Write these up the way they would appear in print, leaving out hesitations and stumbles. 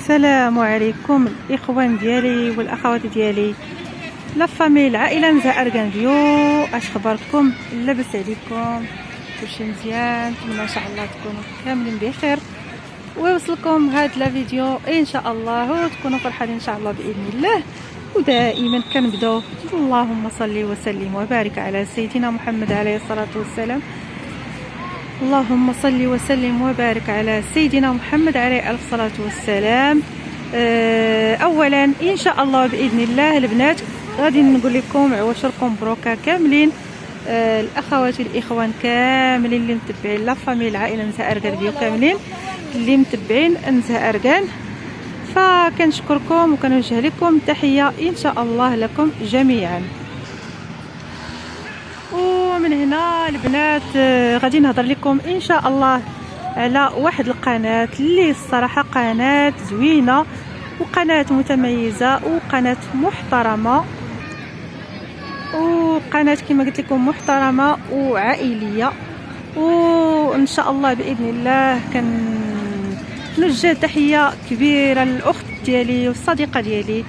السلام عليكم الاخوان ديالي والاخوات ديالي، لا فامي العائله نزهه اركان فيو. اش خباركم؟ لاباس عليكم؟ كلشي مزيان؟ نتمنى ان شاء الله تكونوا كاملين بخير ويوصلكم هذا الفيديو ان شاء الله وتكونوا فرحانين ان شاء الله باذن الله. ودائما كنبداو اللهم صل وسلم وبارك على سيدنا محمد عليه الصلاه والسلام. اللهم صل وسلم وبارك على سيدنا محمد عليه الصلاة والسلام. اولا ان شاء الله باذن الله البنات غادي نقول لكم عواشركم بروكا كاملين، الاخوات والاخوان كاملين اللي متبعين لا فامي العائله نزهه اركان فيو، كاملين اللي متبعين نزهه اركان، فكنشكركم وكنوجه لكم تحيه ان شاء الله لكم جميعا. ومن هنا البنات غادي نهضر لكم ان شاء الله على واحد القناه اللي الصراحه قناه زوينه وقناه متميزه وقناه محترمه، وقناه كما قلت لكم محترمه وعائليه، وان شاء الله باذن الله كنوجه تحيه كبيره للاخت ديالي والصديقه ديالي،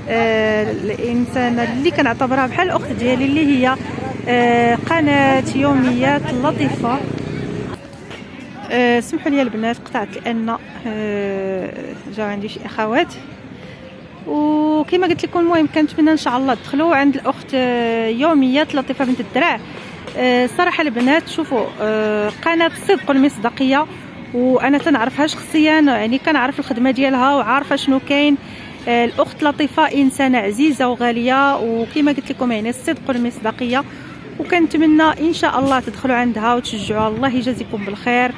الانسانه اللي كنعتبرها بحال الاخت ديالي، اللي هي قناه يوميات لطيفه. سمحوا لي البنات قطعت لان جاو عندي شي اخوات، وكما قلت لكم المهم كنتمنى ان شاء الله تدخلوا عند الاخت يوميات لطيفه بنت الدرع. صراحه البنات شوفوا، قناه صدق والمصداقيه، وانا تنعرفها شخصيا، يعني كنعرف الخدمه ديالها وعارفه شنو كاين. الاخت لطيفه انسانه عزيزه وغاليه، وكما قلت لكم يعني الصدق والمصداقيه، وكنتمنى ان شاء الله تدخلوا عندها وتشجعوها. الله يجازيكم بالخير،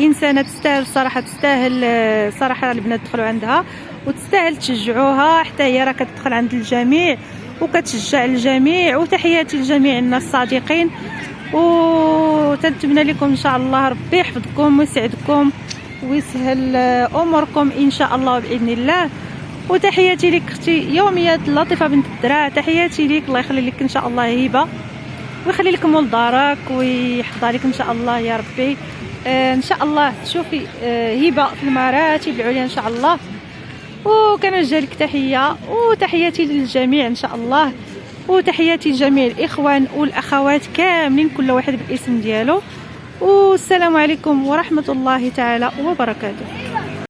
انسانه تستاهل صراحه، تستاهل صراحه البنات تدخلوا عندها وتستاهل تشجعوها، حتى هي راه كتدخل عند الجميع وكتشجع الجميع. وتحياتي لجميع الناس الصادقين، وتنتمنى لكم ان شاء الله ربي يحفظكم ويسعدكم ويسهل اموركم ان شاء الله باذن الله. وتحياتي لك اختي يوميات لطيفه بنت الدرع، تحياتي لك، الله يخلي لك ان شاء الله هبه ويخلي لك مول دارك ويحفظها لك ان شاء الله يا ربي. ان شاء الله تشوفي هبه في المراتب العليا ان شاء الله. وكنوجه لك تحيه، وتحياتي للجميع ان شاء الله، وتحياتي لجميع الاخوان والاخوات كاملين كل واحد بالاسم ديالو. والسلام عليكم ورحمه الله تعالى وبركاته.